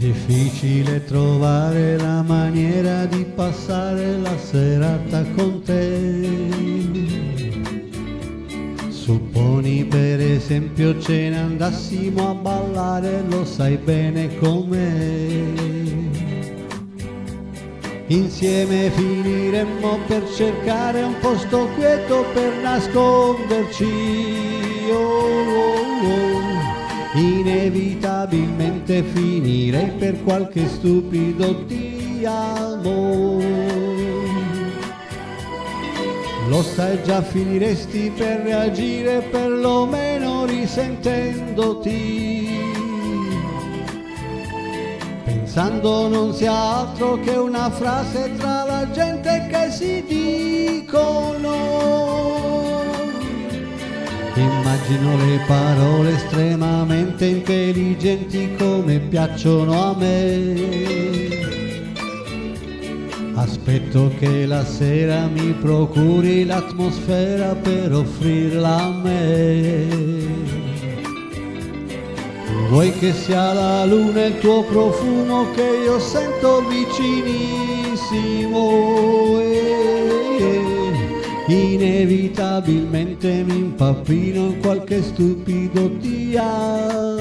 difficile trovare la maniera di passare la serata con te. Supponi per esempio ce ne andassimo a ballare, lo sai bene com'è. Insieme finiremmo per cercare un posto quieto per nasconderci. Inevitabilmente finirei per qualche stupido ti amo. Lo sai già, finiresti per reagire perlomeno risentendoti, pensando non sia altro che una frase tra la gente che si dicono. Immagino le parole estremamente intelligenti come piacciono a me. Aspetto che la sera mi procuri l'atmosfera per offrirla a me. Vuoi che sia la luna il tuo profumo che io sento vicinissimo, inevitabilmente mi impappino in qualche stupido ti amo.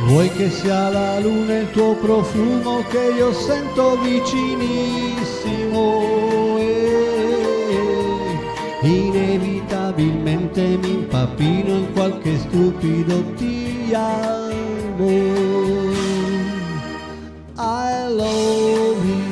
Vuoi che sia la luna il tuo profumo che io sento vicinissimo, inevitabilmente mi impappino in qualche stupido ti amo. I love you.